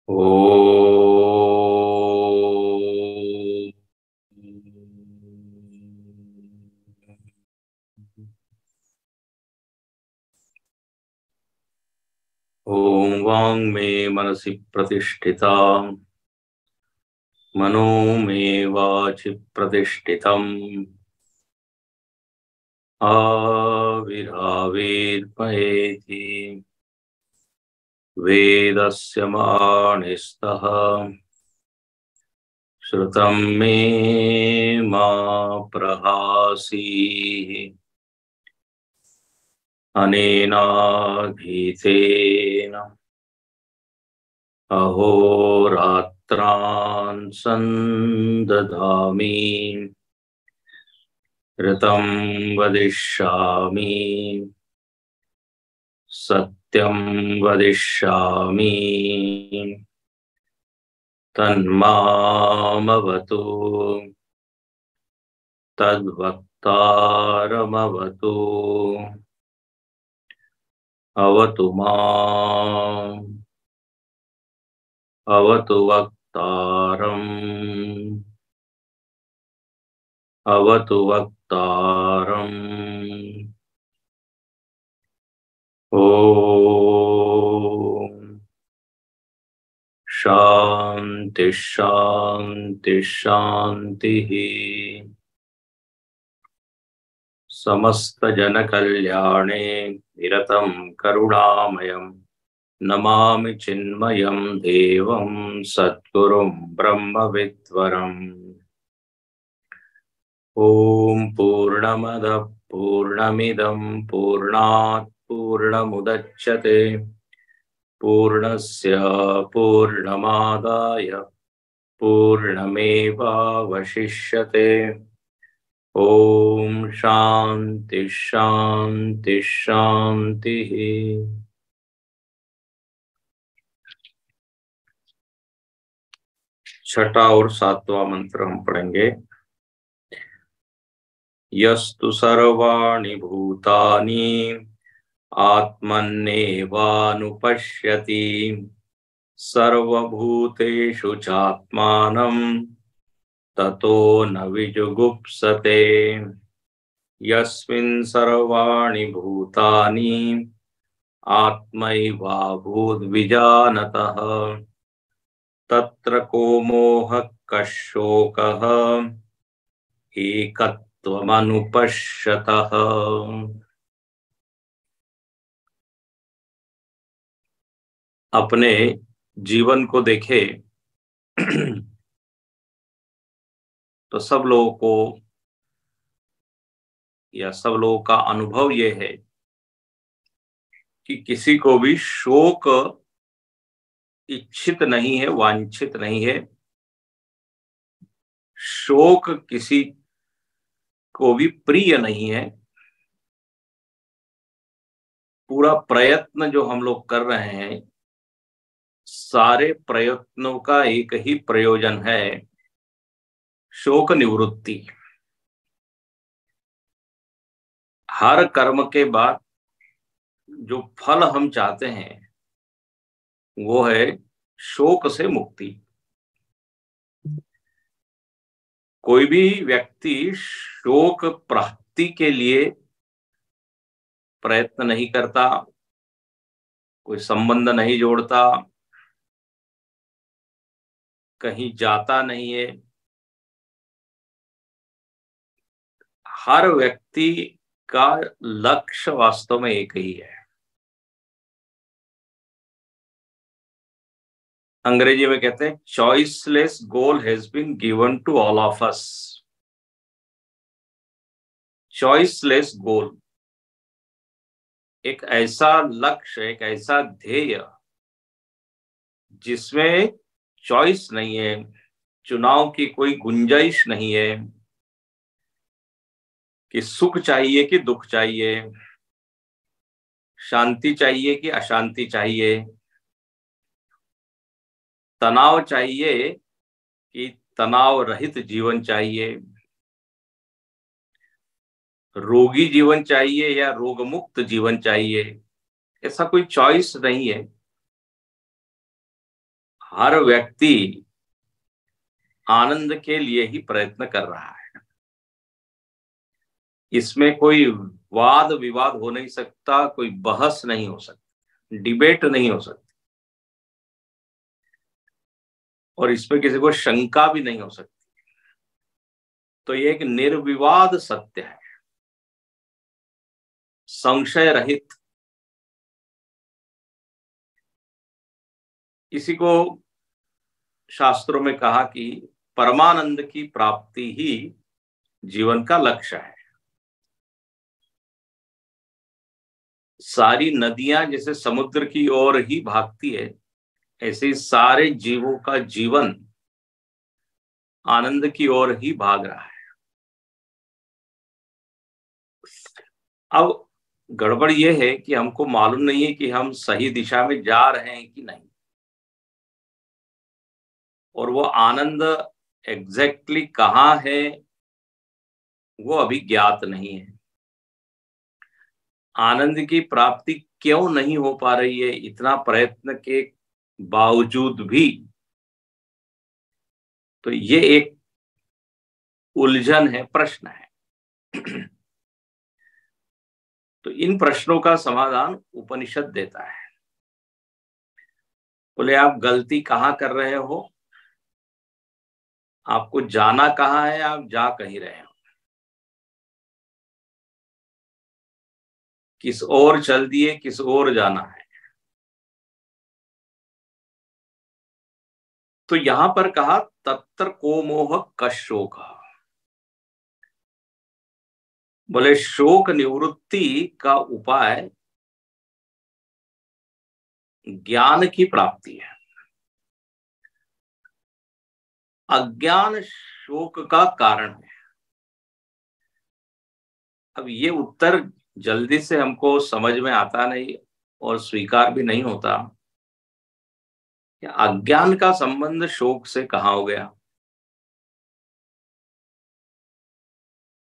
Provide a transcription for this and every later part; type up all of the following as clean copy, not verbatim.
ओ ओम वांग मे मनसि प्रतिष्ठिता मनो मे वाचि प्रतिष्ठितम् आविराविर्मयेति वेदस्य मानिस्तः श्रुतं मे मा प्रहासीः अनेनाधीतेन अहोरात्रान् संदधामि ऋतं वदिष्यामि सत्यं वदिष्यामि तन्मामवतु तद्वक्तारमवतु अवतु माम् अवतु वक्तारम् अवतु वक्तारम्। ओम शांति शांति शांति। समस्त जन कल्याणे निरतं करुणामयं नमामि चिन्मयं देवं सद्गुरुं ब्रह्मविद्वरम्। ओम पूर्णमदः पूर्णमिदं पूर्णात् पूर्णमुदच्यते पूर्णस्य पूर्णमादाय पूर्णमेवावशिष्यते। ओम शांति शांति शांति। छठा और सातवां मंत्र हम पढ़ेंगे। यस्तु सर्वाणि भूतानि आत्मन्नेवानुपश्यति सर्वभूतेषु चात्मानं ततो न विजुगुप्सते। यस्मिन् सर्वाणि भूतानि आत्मैवाभूद्विजानतः तत्र को मोहः कः शोकः एकत्वमनुपश्यतः। अपने जीवन को देखे तो सब लोगों को या सब लोगों का अनुभव ये है कि किसी को भी शोक इच्छित नहीं है, वांछित नहीं है। शोक किसी को भी प्रिय नहीं है। पूरा प्रयत्न जो हम लोग कर रहे हैं, सारे प्रयत्नों का एक ही प्रयोजन है, शोक निवृत्ति। हर कर्म के बाद जो फल हम चाहते हैं वो है शोक से मुक्ति। कोई भी व्यक्ति शोक प्राप्ति के लिए प्रयत्न नहीं करता, कोई संबंध नहीं जोड़ता, कहीं जाता नहीं है। हर व्यक्ति का लक्ष्य वास्तव में एक ही है। अंग्रेजी में कहते हैं choiceless goal has been given to all of us. Choiceless goal, एक ऐसा लक्ष्य, एक ऐसा ध्येय जिसमें चॉइस नहीं है, चुनाव की कोई गुंजाइश नहीं है कि सुख चाहिए कि दुख चाहिए, शांति चाहिए कि अशांति चाहिए, तनाव चाहिए कि तनाव रहित जीवन चाहिए, रोगी जीवन चाहिए या रोग मुक्त जीवन चाहिए। ऐसा कोई चॉइस नहीं है। हर व्यक्ति आनंद के लिए ही प्रयत्न कर रहा है। इसमें कोई वाद विवाद हो नहीं सकता, कोई बहस नहीं हो सकती, डिबेट नहीं हो सकती, और इसमें किसी को शंका भी नहीं हो सकती। तो ये एक निर्विवाद सत्य है, संशय रहित। इसी को शास्त्रों में कहा कि परमानंद की प्राप्ति ही जीवन का लक्ष्य है। सारी नदियां जैसे समुद्र की ओर ही भागती है, ऐसे ही सारे जीवों का जीवन आनंद की ओर ही भाग रहा है। अब गड़बड़ यह है कि हमको मालूम नहीं है कि हम सही दिशा में जा रहे हैं कि नहीं, और वो आनंद एग्जैक्टली कहाँ है वो अभी ज्ञात नहीं है। आनंद की प्राप्ति क्यों नहीं हो पा रही है इतना प्रयत्न के बावजूद भी, तो ये एक उलझन है, प्रश्न है। तो इन प्रश्नों का समाधान उपनिषद देता है। बोले आप गलती कहाँ कर रहे हो, आपको जाना कहाँ है, आप जा कहीं रहे हो, किस ओर चल दिए, किस ओर जाना है। तो यहां पर कहा तत्र को मोह कशोक। बोले शोक निवृत्ति का उपाय ज्ञान की प्राप्ति है। अज्ञान शोक का कारण है। अब ये उत्तर जल्दी से हमको समझ में आता नहीं और स्वीकार भी नहीं होता। अज्ञान का संबंध शोक से कहाँ हो गया?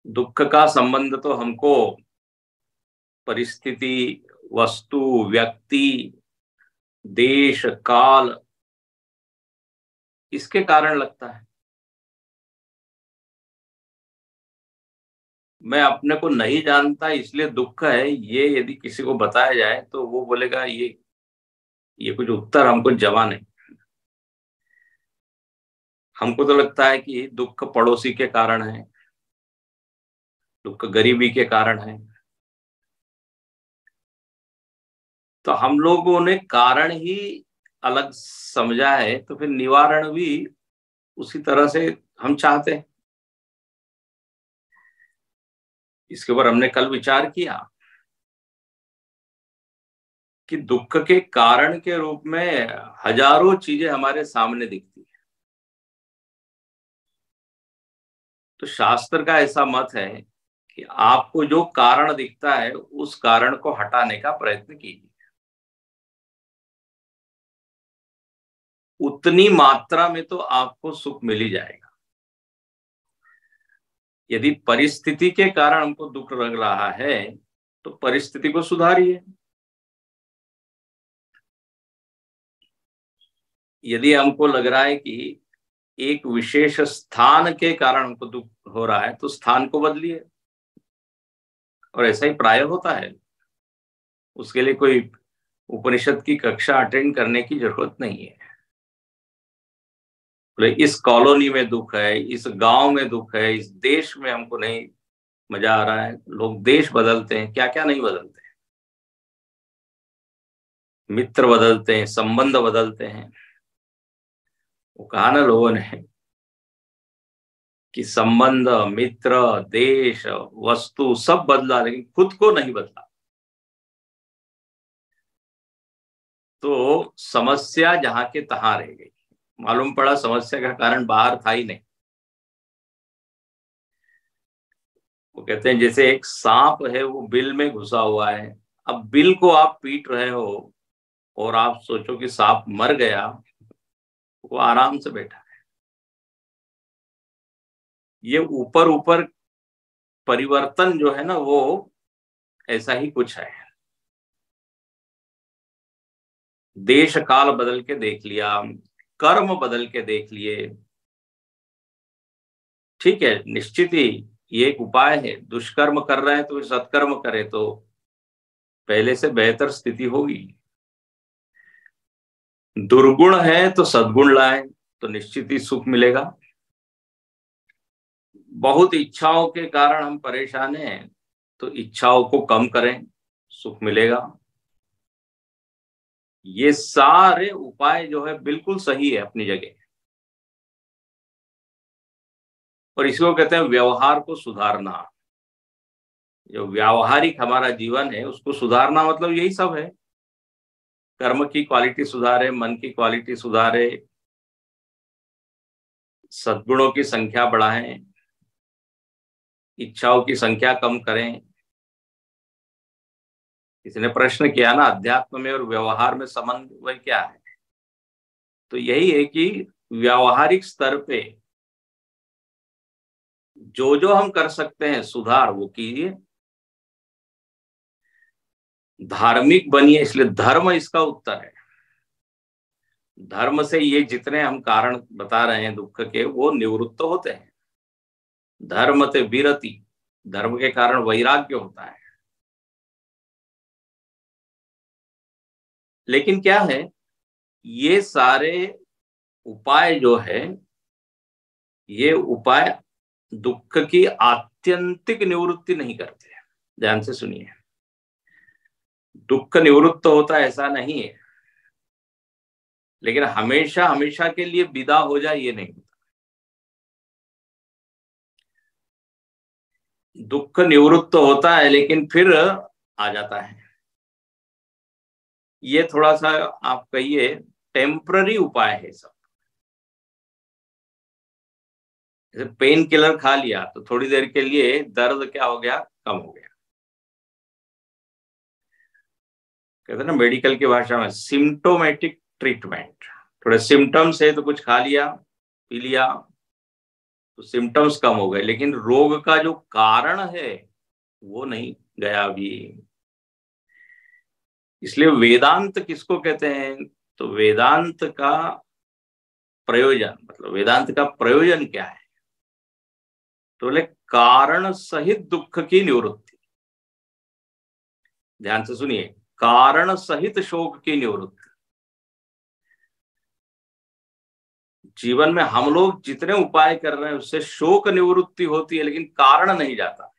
दुख का संबंध तो हमको परिस्थिति, वस्तु, व्यक्ति, देश, काल, इसके कारण लगता है। मैं अपने को नहीं जानता इसलिए दुख है, ये यदि किसी को बताया जाए तो वो बोलेगा ये कुछ उत्तर हमको जमा नहीं। हमको तो लगता है कि दुख पड़ोसी के कारण है, दुख गरीबी के कारण है। तो हम लोगों ने कारण ही अलग समझा है, तो फिर निवारण भी उसी तरह से हम चाहते हैं। इसके ऊपर हमने कल विचार किया कि दुख के कारण के रूप में हजारों चीजें हमारे सामने दिखती है। तो शास्त्र का ऐसा मत है कि आपको जो कारण दिखता है उस कारण को हटाने का प्रयत्न कीजिए। उतनी मात्रा में तो आपको सुख मिल ही जाएगा। यदि परिस्थिति के कारण हमको दुख लग रहा है तो परिस्थिति को सुधारिए। यदि हमको लग रहा है कि एक विशेष स्थान के कारण हमको दुख हो रहा है तो स्थान को बदलिए, और ऐसा ही प्राय होता है। उसके लिए कोई उपनिषद की कक्षा अटेंड करने की जरूरत नहीं है। बोले इस कॉलोनी में दुख है, इस गांव में दुख है, इस देश में हमको नहीं मजा आ रहा है। लोग देश बदलते हैं, क्या क्या नहीं बदलते हैं। मित्र बदलते हैं, संबंध बदलते हैं। वो कहा ना लोगों ने कि संबंध, मित्र, देश, वस्तु सब बदला लेकिन खुद को नहीं बदला। तो समस्या जहां के तहां रह गई। मालूम पड़ा समस्या का कारण बाहर था ही नहीं। वो कहते हैं जैसे एक सांप है, वो बिल में घुसा हुआ है। अब बिल को आप पीट रहे हो और आप सोचो कि सांप मर गया, वो आराम से बैठा है। ये ऊपर ऊपर परिवर्तन जो है ना, वो ऐसा ही कुछ है। देश काल बदल के देख लिया, कर्म बदल के देख लिए। ठीक है, निश्चित ही ये एक उपाय है। दुष्कर्म कर रहे हैं तो फिर सत्कर्म करें तो पहले से बेहतर स्थिति होगी। दुर्गुण है तो सद्गुण लाएं तो निश्चित ही सुख मिलेगा। बहुत इच्छाओं के कारण हम परेशान हैं तो इच्छाओं को कम करें, सुख मिलेगा। ये सारे उपाय जो है बिल्कुल सही है अपनी जगह, और इसको कहते हैं व्यवहार को सुधारना। जो व्यावहारिक हमारा जीवन है उसको सुधारना मतलब यही सब है। कर्म की क्वालिटी सुधारे, मन की क्वालिटी सुधारे, सद्गुणों की संख्या बढ़ाएं, इच्छाओं की संख्या कम करें। इसने प्रश्न किया ना, अध्यात्म में और व्यवहार में समन्वय क्या है? तो यही है कि व्यावहारिक स्तर पे जो जो हम कर सकते हैं सुधार वो कीजिए। धार्मिक बनिए, इसलिए धर्म इसका उत्तर है। धर्म से ये जितने हम कारण बता रहे हैं दुख के, वो निवृत्त होते हैं। धर्म ते विरति, धर्म के कारण वैराग्य होता है। लेकिन क्या है, ये सारे उपाय जो है, ये उपाय दुख की आत्यंतिक निवृत्ति नहीं करते। ध्यान से सुनिए, दुख निवृत्त होता ऐसा नहीं है, लेकिन हमेशा हमेशा के लिए विदा हो जाए ये नहीं होता। दुख निवृत्त होता है लेकिन फिर आ जाता है। ये थोड़ा सा आप कहिए टेम्पररी उपाय है सब। जैसे पेन किलर खा लिया तो थोड़ी देर के लिए दर्द क्या हो गया, कम हो गया। कहते हैं ना मेडिकल की भाषा में सिम्टोमेटिक ट्रीटमेंट। थोड़े सिम्टम्स है तो कुछ खा लिया पी लिया तो सिम्टम्स कम हो गए, लेकिन रोग का जो कारण है वो नहीं गया अभी। इसलिए वेदांत किसको कहते हैं? तो वेदांत का प्रयोजन, मतलब वेदांत का प्रयोजन क्या है? तो बोले कारण सहित दुख की निवृत्ति। ध्यान से सुनिए, कारण सहित शोक की निवृत्ति। जीवन में हम लोग जितने उपाय कर रहे हैं उससे शोक निवृत्ति होती है, लेकिन कारण नहीं जाता।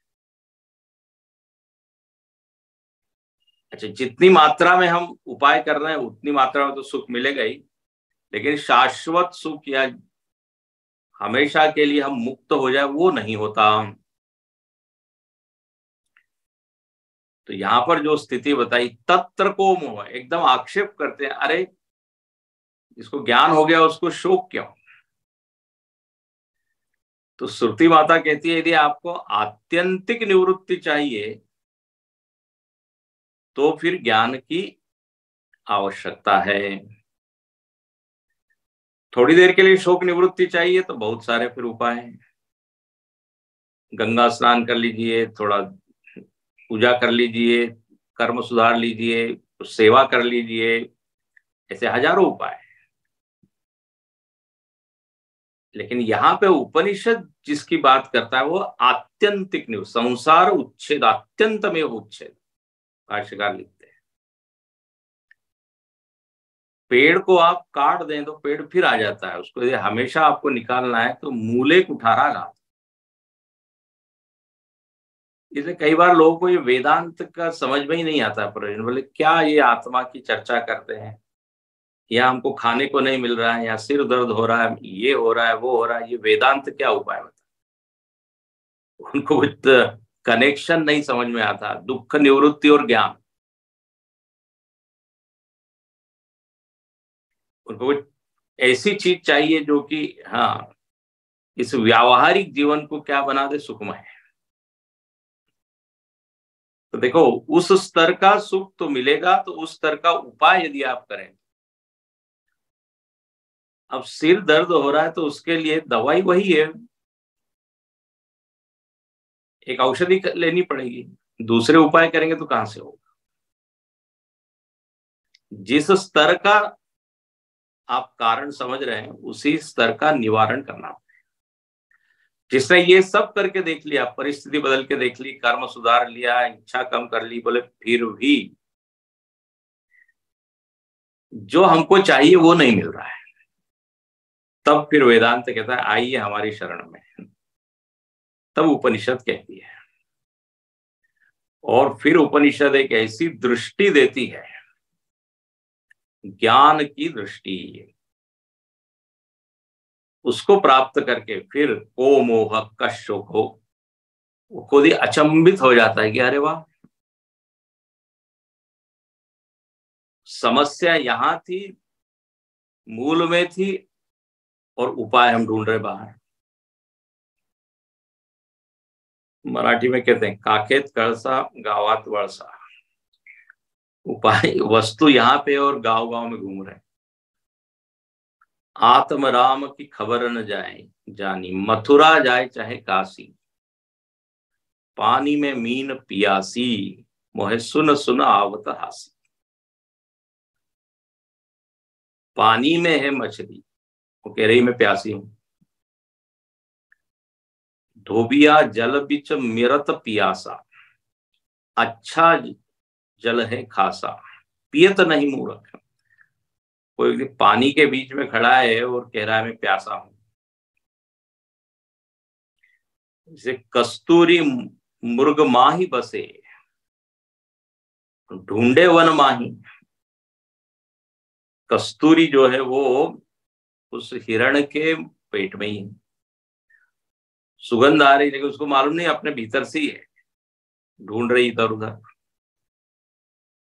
अच्छा, जितनी मात्रा में हम उपाय कर रहे हैं उतनी मात्रा में तो सुख मिलेगा ही, लेकिन शाश्वत सुख या हमेशा के लिए हम मुक्त हो जाए वो नहीं होता। तो यहां पर जो स्थिति बताई, तत्र को मोह, एकदम आक्षेप करते हैं, अरे जिसको ज्ञान हो गया उसको शोक क्यों? तो श्रुति माता कहती है यदि आपको आत्यंतिक निवृत्ति चाहिए तो फिर ज्ञान की आवश्यकता है। थोड़ी देर के लिए शोक निवृत्ति चाहिए तो बहुत सारे फिर उपाय हैं। गंगा स्नान कर लीजिए, थोड़ा पूजा कर लीजिए, कर्म सुधार लीजिए, सेवा कर लीजिए, ऐसे हजारों उपाय हैं। लेकिन यहाँ पे उपनिषद जिसकी बात करता है वो आत्यंतिक निवृत्ति, संसार उच्छेद, अत्यंत में उच्छेद। भाष्यकार लिखते हैं पेड़ को आप काट दें तो पेड़ फिर आ जाता है, उसको यदि हमेशा आपको निकालना है तो मूले कुठारा ला। इसलिए कई बार लोगों को ये वेदांत का समझ में ही नहीं आता प्रयोजन। बोले क्या ये आत्मा की चर्चा करते हैं, या हमको खाने को नहीं मिल रहा है, या सिर दर्द हो रहा है, ये हो रहा है वो हो रहा है, ये वेदांत क्या उपाय बता? उनको कुछ कनेक्शन नहीं समझ में आता, दुख निवृत्ति और ज्ञान। उनको कुछ ऐसी चीज चाहिए जो कि हाँ इस व्यावहारिक जीवन को क्या बना दे, सुखमय। तो देखो उस स्तर का सुख तो मिलेगा, तो उस स्तर का उपाय यदि आप करें। अब सिर दर्द हो रहा है तो उसके लिए दवाई वही है, एक औषधि लेनी पड़ेगी। दूसरे उपाय करेंगे तो कहां से होगा? जिस स्तर का आप कारण समझ रहे हैं, उसी स्तर का निवारण करना। जिसने ये सब करके देख लिया, परिस्थिति बदल के देख ली, कर्म सुधार लिया, इच्छा कम कर ली, बोले फिर भी जो हमको चाहिए वो नहीं मिल रहा है, तब फिर वेदांत कहता है आइए हमारी शरण में। तब उपनिषद कहती है, और फिर उपनिषद एक ऐसी दृष्टि देती है, ज्ञान की दृष्टि, उसको प्राप्त करके फिर को मोह कशोक हो, वो खुद ही अचंभित हो जाता है कि अरे वाह, समस्या यहां थी, मूल में थी, और उपाय हम ढूंढ रहे बाहर। मराठी में कहते हैं काखेत कळसा गावात वळसा, उपाय वस्तु यहाँ पे और गांव गांव में घूम रहे। आत्म राम की खबर न जाए जानी, मथुरा जाए चाहे काशी, पानी में मीन पियासी, मोहे सुन सुन आवत हासी। पानी में है मछली, वो कह रही मैं प्यासी हूं। धोबिया जल बिच मिरत पियासा, अच्छा जल है खासा, पियत नहीं मूर्ख। कोई पानी के बीच में खड़ा है और कह रहा है मैं प्यासा हूं। जैसे कस्तूरी मुर्ग माही बसे, ढूंढे वन माही। कस्तूरी जो है वो उस हिरण के पेट में ही है, सुगंध आ रही, लेकिन उसको मालूम नहीं अपने भीतर से ही है, ढूंढ रही इधर उधर।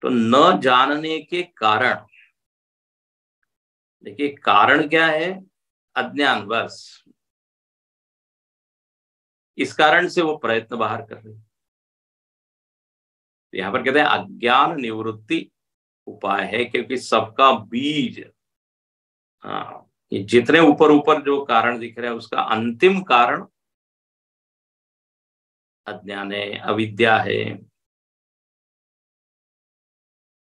तो न जानने के कारण, देखिए कारण क्या है, अज्ञान, बस इस कारण से वो प्रयत्न बाहर कर रही। तो यहां पर कहते हैं अज्ञान निवृत्ति उपाय है, क्योंकि सबका बीज, हाँ, ये जितने ऊपर ऊपर जो कारण दिख रहे हैं उसका अंतिम कारण अज्ञान है, अविद्या है।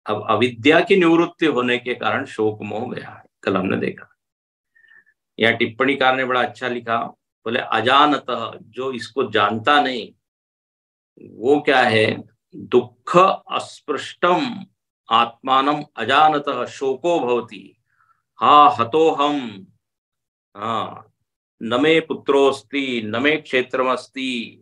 अब अविद्या की निवृत्ति होने के कारण शोक मोह गया है, कल हमने देखा। यह टिप्पणीकार ने बड़ा अच्छा लिखा, बोले अजानतः, जो इसको जानता नहीं, वो क्या है, दुख अस्पृष्टम आत्मानम अजानतः शोको भवति, हा हतो हम, हाँ, न मे पुत्रोस्ति न मे क्षेत्रमस्ति,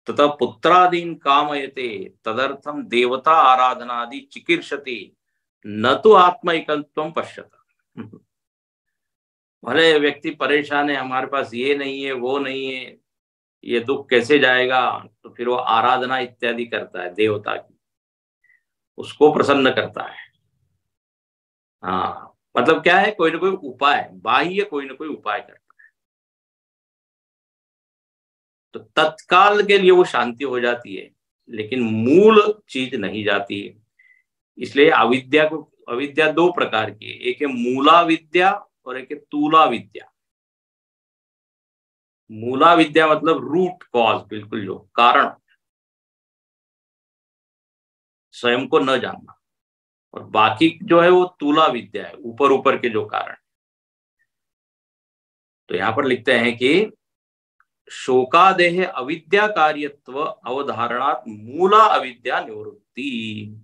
तथा पुत्रादीन कामयते, तदर्थम देवता आराधनादि चिकीर्षति, न तो आत्मैकत्वम पश्यत। भले व्यक्ति परेशान है, हमारे पास ये नहीं है वो नहीं है, ये दुख कैसे जाएगा, तो फिर वो आराधना इत्यादि करता है देवता की, उसको प्रसन्न करता है। हाँ, मतलब क्या है, कोई ना कोई उपाय, बाह्य कोई ना कोई उपाय करता है, तो तत्काल के लिए वो शांति हो जाती है, लेकिन मूल चीज नहीं जाती है। इसलिए अविद्या दो प्रकार की है, एक है मूला विद्या और एक है तूला विद्या। मूला विद्या मतलब रूट कॉज, बिल्कुल जो कारण, स्वयं को न जानना, और बाकी जो है वो तूला विद्या है, ऊपर ऊपर के जो कारण। तो यहां पर लिखते हैं कि शोकादेह अविद्या कार्यत्व अवधारणात् मूला अविद्या निवृत्ति,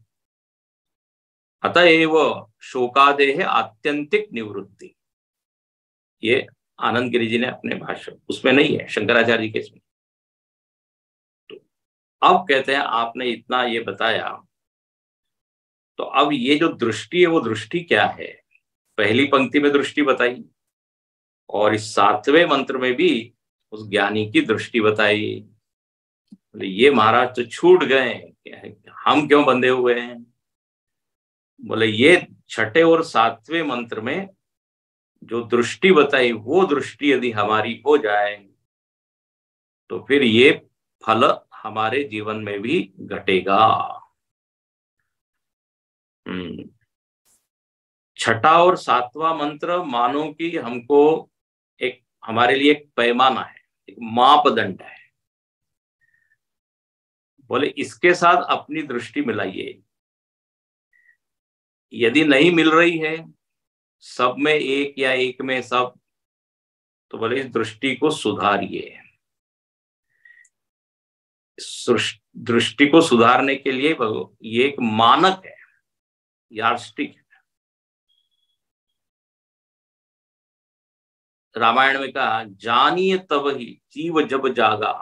अतएव शोकादेह आत्यंतिक निवृत्ति। ये आनंद गिरि जी ने अपने भाष्य, उसमें नहीं है, शंकराचार्य जी के इसमें। तो अब कहते हैं आपने इतना ये बताया, तो अब ये जो दृष्टि है वो दृष्टि क्या है। पहली पंक्ति में दृष्टि बताई, और इस 7वें मंत्र में भी उस ज्ञानी की दृष्टि बताई। ये महाराज तो छूट गए, हम क्यों बंधे हुए हैं। बोले ये 6ठे और 7वें मंत्र में जो दृष्टि बताई, वो दृष्टि यदि हमारी हो जाए तो फिर ये फल हमारे जीवन में भी घटेगा। 6ठा और 7वां मंत्र मानो कि हमको एक, हमारे लिए एक पैमाना है, एक मापदंड है। बोले इसके साथ अपनी दृष्टि मिलाइए, यदि नहीं मिल रही है सब में एक या एक में सब, तो बोले इस दृष्टि को सुधारिए। दृष्टि को सुधारने के लिए ये एक मानक है, यार्डस्टिक है। रामायण में कहा, जानिए तब ही जीव जब जागा,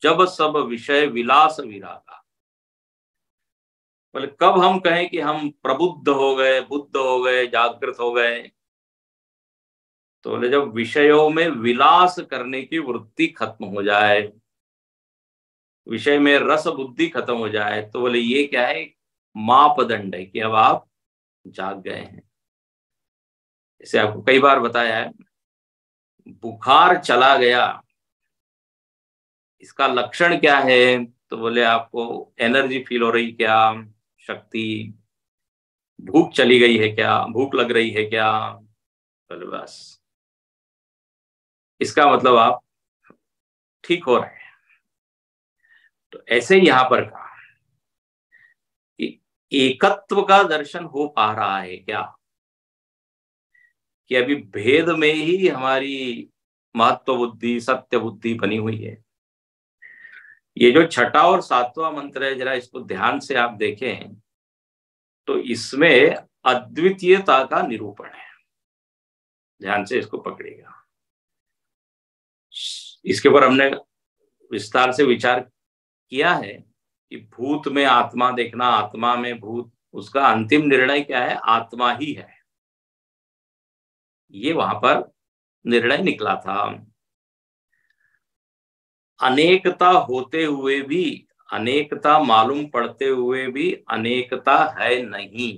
जब सब विषय विलास विरागा। बोले कब हम कहें कि हम प्रबुद्ध हो गए, बुद्ध हो गए, जागृत हो गए? तो बोले जब विषयों में विलास करने की वृत्ति खत्म हो जाए, विषय में रस बुद्धि खत्म हो जाए, तो बोले ये क्या है, मापदंड है कि अब आप जाग गए हैं। जैसे आपको कई बार बताया है, बुखार चला गया, इसका लक्षण क्या है? तो बोले आपको एनर्जी फील हो रही क्या, शक्ति, भूख चली गई है क्या, भूख लग रही है क्या? बोले बस, इसका मतलब आप ठीक हो रहे हैं। तो ऐसे ही यहां पर कहा कि एकत्व का दर्शन हो पा रहा है क्या, कि अभी भेद में ही हमारी महत्व बुद्धि, सत्य बुद्धि बनी हुई है। ये जो छठा और सातवां मंत्र है, जरा इसको ध्यान से आप देखें तो इसमें अद्वितीयता का निरूपण है। ध्यान से इसको पकड़िएगा। इसके ऊपर हमने विस्तार से विचार किया है कि भूत में आत्मा देखना, आत्मा में भूत, उसका अंतिम निर्णय क्या है? आत्मा ही है। ये वहां पर निर्णय निकला था। अनेकता होते हुए भी, अनेकता मालूम पड़ते हुए भी अनेकता है नहीं।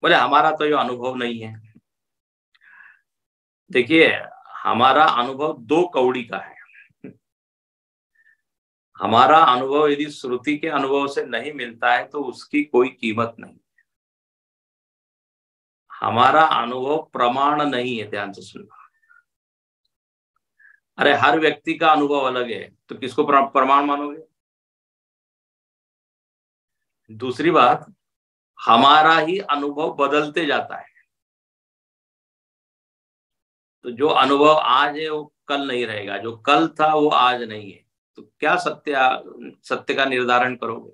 बोले हमारा तो ये अनुभव नहीं है। देखिए, हमारा अनुभव दो कौड़ी का है। हमारा अनुभव यदि श्रुति के अनुभव से नहीं मिलता है तो उसकी कोई कीमत नहीं। हमारा अनुभव प्रमाण नहीं है, ध्यान से सुनना। अरे हर व्यक्ति का अनुभव अलग है, तो किसको प्रमाण मानोगे? दूसरी बात, हमारा ही अनुभव बदलते जाता है। तो जो अनुभव आज है वो कल नहीं रहेगा, जो कल था वो आज नहीं है। तो क्या सत्य का निर्धारण करोगे?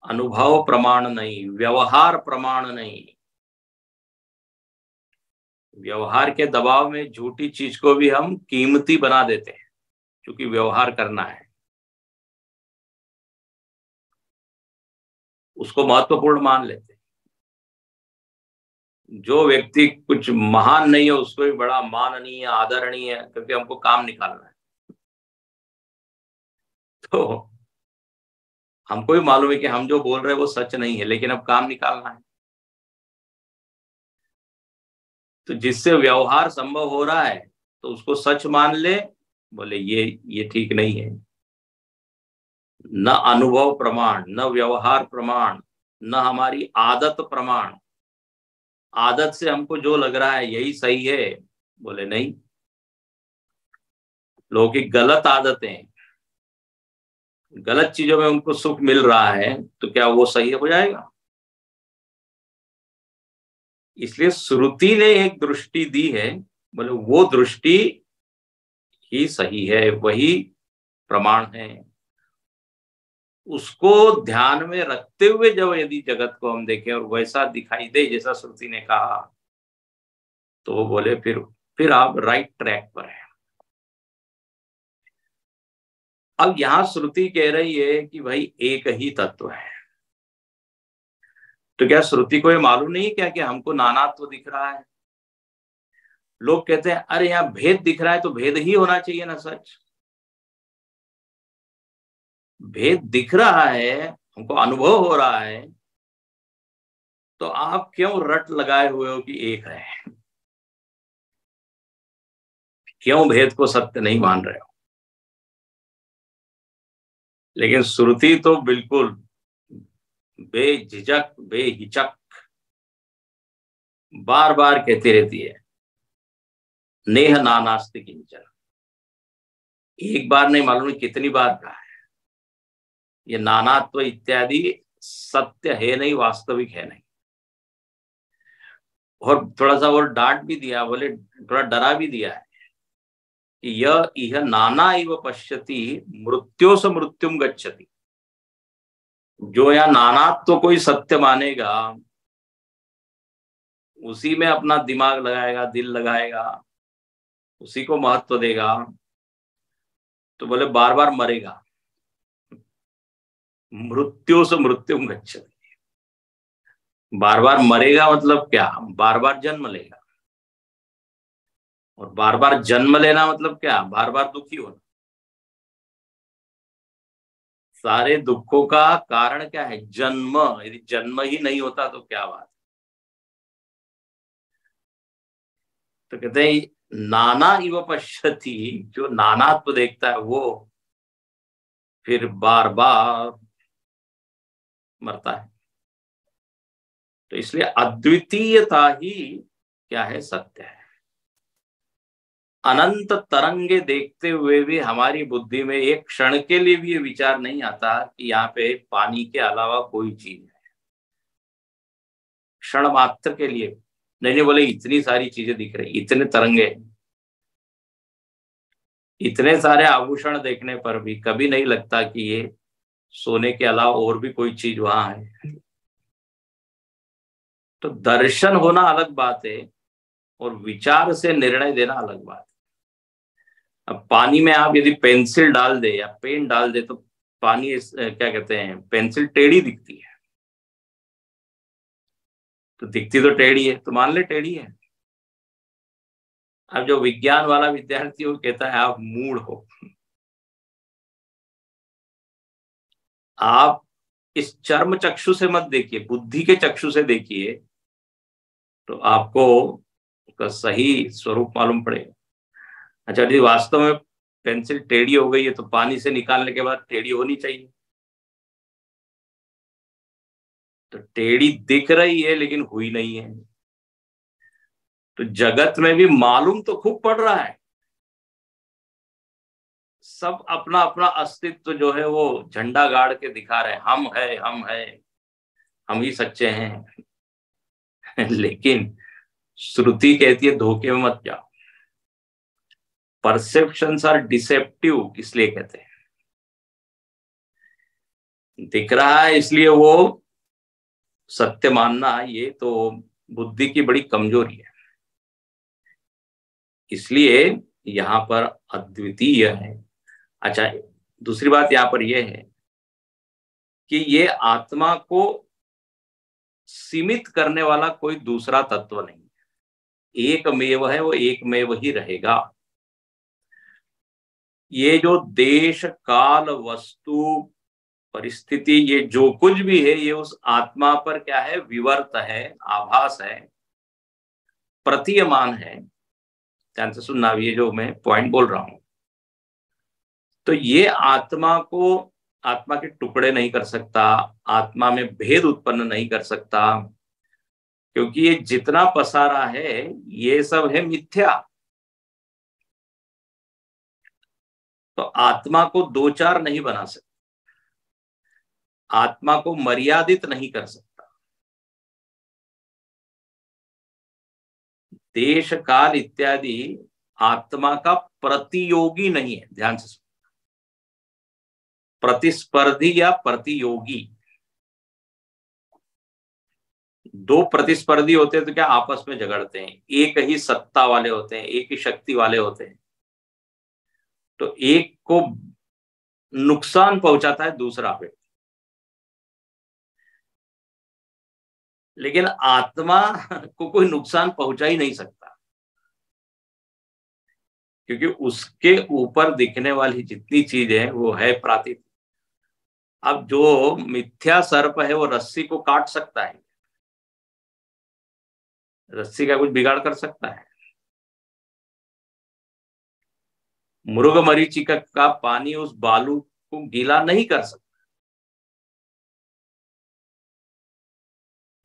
अनुभव प्रमाण नहीं, व्यवहार प्रमाण नहीं। व्यवहार के दबाव में झूठी चीज को भी हम कीमती बना देते हैं, क्योंकि व्यवहार करना है, उसको महत्वपूर्ण मान लेते हैं। जो व्यक्ति कुछ महान नहीं है उसको भी बड़ा माननीय, आदरणीय है, क्योंकि हमको काम निकालना है। तो हमको भी मालूम है कि हम जो बोल रहे हैं वो सच नहीं है, लेकिन अब काम निकालना है। तो जिससे व्यवहार संभव हो रहा है तो उसको सच मान ले। बोले ये ठीक नहीं है। न अनुभव प्रमाण, न व्यवहार प्रमाण, न हमारी आदत प्रमाण। आदत से हमको जो लग रहा है यही सही है, बोले नहीं। लोगों की गलत आदतें, गलत चीजों में उनको सुख मिल रहा है, तो क्या वो सही हो जाएगा? इसलिए श्रुति ने एक दृष्टि दी है, बोले वो दृष्टि ही सही है, वही प्रमाण है। उसको ध्यान में रखते हुए जब यदि जगत को हम देखें और वैसा दिखाई दे जैसा श्रुति ने कहा, तो वो बोले फिर आप राइट ट्रैक पर हैं। अब यहां श्रुति कह रही है कि भाई एक ही तत्व है। तो क्या श्रुति को ये मालूम नहीं क्या कि हमको नानात्व दिख रहा है? लोग कहते हैं अरे यहाँ भेद दिख रहा है तो भेद ही होना चाहिए ना। सच, भेद दिख रहा है, हमको अनुभव हो रहा है, तो आप क्यों रट लगाए हुए हो कि एक है? क्यों भेद को सत्य नहीं मान रहे हो? लेकिन श्रुति तो बिल्कुल बेझिझक, बेहिचक बार बार कहती रहती है, नेह नानास्ति किंचन। एक बार नहीं, मालूम कितनी बार कहा है। ये नानात्व इत्यादि सत्य है नहीं, वास्तविक है नहीं। और थोड़ा सा और डांट भी दिया, बोले थोड़ा डरा भी दिया है कि यह नाना इव पश्यति मृत्यो से मृत्युम गच्छति। जो यहाँ नानात्व को ही सत्य मानेगा, उसी में अपना दिमाग लगाएगा, दिल लगाएगा, उसी को महत्व देगा, तो बोले बार बार मरेगा। मृत्यु से मृत्युम गच्छति, बार बार मरेगा मतलब क्या? बार बार जन्म लेगा। और बार बार जन्म लेना मतलब क्या? बार बार दुखी होना। सारे दुखों का कारण क्या है? जन्म। यदि जन्म ही नहीं होता तो क्या बात। तो कहते हैं नाना इव पश्यति, जो नानात्व देखता है वो फिर बार बार मरता है। तो इसलिए अद्वितीयता ही क्या है? सत्य है। अनंत तरंगे देखते हुए भी हमारी बुद्धि में एक क्षण के लिए भी ये विचार नहीं आता कि यहाँ पे पानी के अलावा कोई चीज है। क्षण मात्र के लिए नहीं। नहीं बोले इतनी सारी चीजें दिख रही, इतने तरंगे, इतने सारे आभूषण देखने पर भी कभी नहीं लगता कि ये सोने के अलावा और भी कोई चीज वहां है। तो दर्शन होना अलग बात है और विचार से निर्णय देना अलग बात है। अब पानी में आप यदि पेंसिल डाल दे या पेन डाल दे तो पानी क्या कहते हैं, पेंसिल टेढ़ी दिखती है। तो दिखती तो टेढ़ी है, तो मान ले टेढ़ी है। अब जो विज्ञान वाला विद्यार्थी वो कहता है आप मूढ़ हो। आप इस चर्म चक्षु से मत देखिए, बुद्धि के चक्षु से देखिए, तो आपको उसका सही स्वरूप मालूम पड़ेगा। अच्छा, यदि वास्तव में पेंसिल टेढ़ी हो गई है तो पानी से निकालने के बाद टेढ़ी होनी चाहिए। तो टेढ़ी दिख रही है लेकिन हुई नहीं है। तो जगत में भी मालूम तो खूब पड़ रहा है, सब अपना अपना अस्तित्व जो है वो झंडा गाड़ के दिखा रहे हैं, हम है, हम है, हम ही सच्चे हैं। लेकिन श्रुति कहती है धोखे में मत जाओ। परसेप्शंस आर डिसेप्टिव, इसलिए कहते हैं दिख रहा है इसलिए वो सत्य मानना, ये तो बुद्धि की बड़ी कमजोरी है। इसलिए यहां पर अद्वितीय है। अच्छा, दूसरी बात यहां पर यह है कि ये आत्मा को सीमित करने वाला कोई दूसरा तत्व नहीं है। एकमेव है, वो एकमेव ही रहेगा। ये जो देश काल वस्तु परिस्थिति, ये जो कुछ भी है, ये उस आत्मा पर क्या है? विवर्त है, आभास है, प्रतीयमान है। ध्यान से सुनना, ये जो मैं पॉइंट बोल रहा हूं, तो ये आत्मा को आत्मा के टुकड़े नहीं कर सकता, आत्मा में भेद उत्पन्न नहीं कर सकता, क्योंकि ये जितना पसारा है ये सब है मिथ्या। तो आत्मा को दो चार नहीं बना सकता, आत्मा को मर्यादित नहीं कर सकता। देश काल इत्यादि आत्मा का प्रतियोगी नहीं है। ध्यान से सुनो, प्रतिस्पर्धी या प्रतियोगी। दो प्रतिस्पर्धी होते हैं तो क्या आपस में झगड़ते हैं, एक ही सत्ता वाले होते हैं, एक ही शक्ति वाले होते हैं, तो एक को नुकसान पहुंचाता है दूसरा पे। लेकिन आत्मा को कोई नुकसान पहुंचा ही नहीं सकता, क्योंकि उसके ऊपर दिखने वाली जितनी चीज है वो है प्रातिभ। अब जो मिथ्या सर्प है वो रस्सी को काट सकता है, रस्सी का कुछ बिगाड़ कर सकता है? मृग मरीचिका का पानी उस बालू को गीला नहीं कर सकता।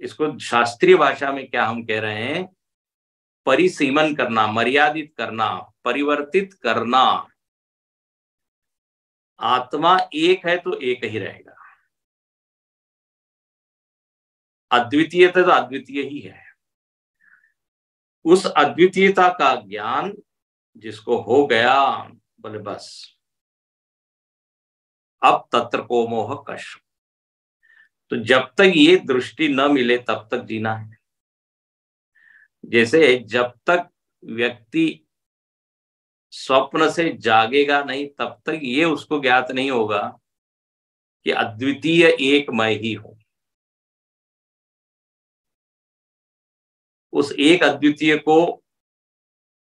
इसको शास्त्रीय भाषा में क्या हम कह रहे हैं? परिसीमन करना, मर्यादित करना, परिवर्तित करना। आत्मा एक है तो एक ही रहेगा, अद्वितीय तो अद्वितीय ही है। उस अद्वितीयता का ज्ञान जिसको हो गया, बोले बस अब तत्र को मोह कश। तो जब तक ये दृष्टि न मिले तब तक जीना है। जैसे जब तक व्यक्ति स्वप्न से जागेगा नहीं तब तक ये उसको ज्ञात नहीं होगा कि अद्वितीय एक मैं ही हूं। उस एक अद्वितीय को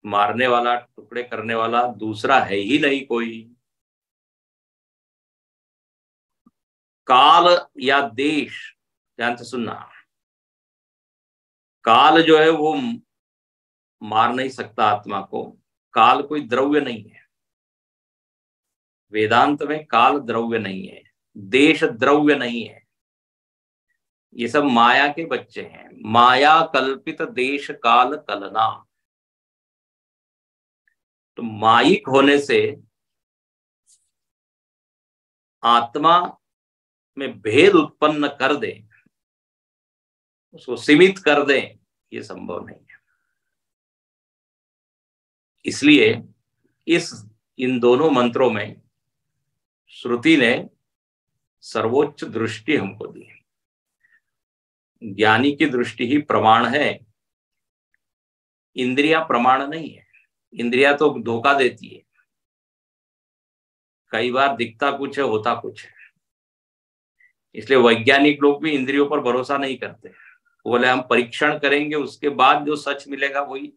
मारने वाला, टुकड़े करने वाला दूसरा है ही नहीं कोई। काल या देश, ध्यान से सुनना, काल जो है वो मार नहीं सकता आत्मा को। काल कोई द्रव्य नहीं है, वेदांत में काल द्रव्य नहीं है, देश द्रव्य नहीं है। ये सब माया के बच्चे हैं, माया कल्पित देश काल कलना। तो माइक होने से आत्मा में भेद उत्पन्न कर दे, उसको सीमित कर दे, ये संभव नहीं है। इसलिए इन दोनों मंत्रों में श्रुति ने सर्वोच्च दृष्टि हमको दी। ज्ञानी की दृष्टि ही प्रमाण है, इंद्रिया प्रमाण नहीं है। इंद्रिया तो धोखा देती है, कई बार दिखता कुछ है होता कुछ है। इसलिए वैज्ञानिक लोग भी इंद्रियों पर भरोसा नहीं करते। वो बोले हम परीक्षण करेंगे, उसके बाद जो सच मिलेगा वही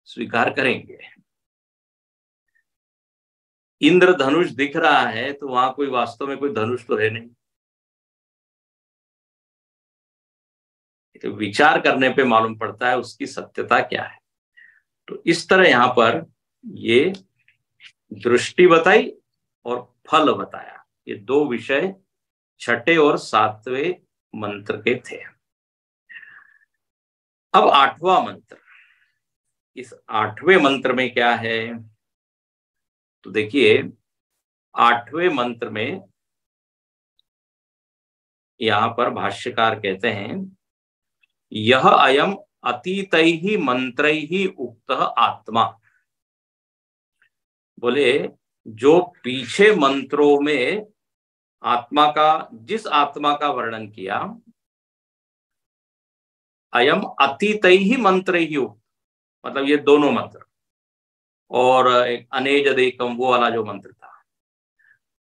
स्वीकार करेंगे। इंद्र धनुष दिख रहा है तो वहां कोई वास्तव में कोई धनुष तो है नहीं। तो विचार करने पे मालूम पड़ता है उसकी सत्यता क्या है। तो इस तरह यहां पर ये दृष्टि बताई और फल बताया। ये दो विषय छठे और सातवें मंत्र के थे। अब आठवां मंत्र, इस आठवें मंत्र में क्या है? तो देखिए आठवें मंत्र में यहां पर भाष्यकार कहते हैं, यह अयम अतीतैहि मंत्रैहि उक्त आत्मा। बोले जो पीछे मंत्रों में आत्मा का, जिस आत्मा का वर्णन किया, अयम अतीतैहि मंत्रैहि उक्त, मतलब ये दोनों मंत्र और अनेजदेकम वो वाला जो मंत्र था,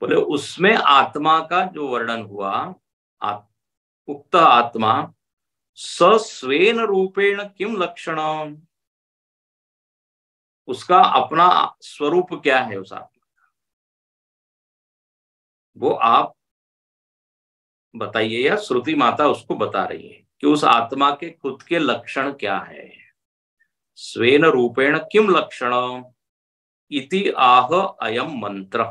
बोले उसमें आत्मा का जो वर्णन हुआ, उक्त आत्मा सस्वेन रूपेण किम लक्षणम, उसका अपना स्वरूप क्या है उस आत्मा का, वो आप बताइए, या श्रुति माता उसको बता रही है कि उस आत्मा के खुद के लक्षण क्या है। स्वेन रूपेण किम लक्षण इति आह अयम मंत्र।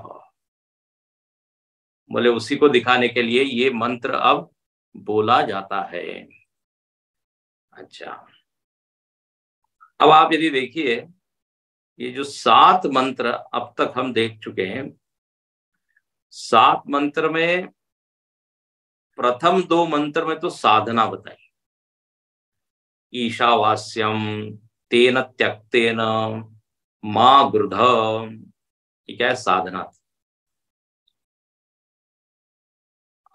बोले उसी को दिखाने के लिए ये मंत्र अब बोला जाता है। अच्छा, अब आप यदि देखिए ये जो 7 मंत्र अब तक हम देख चुके हैं, 7 मंत्र में प्रथम 2 मंत्र में तो साधना बताई, ईशावास्यम तेन त्यक्तेन मां गृध, ये क्या है? साधना।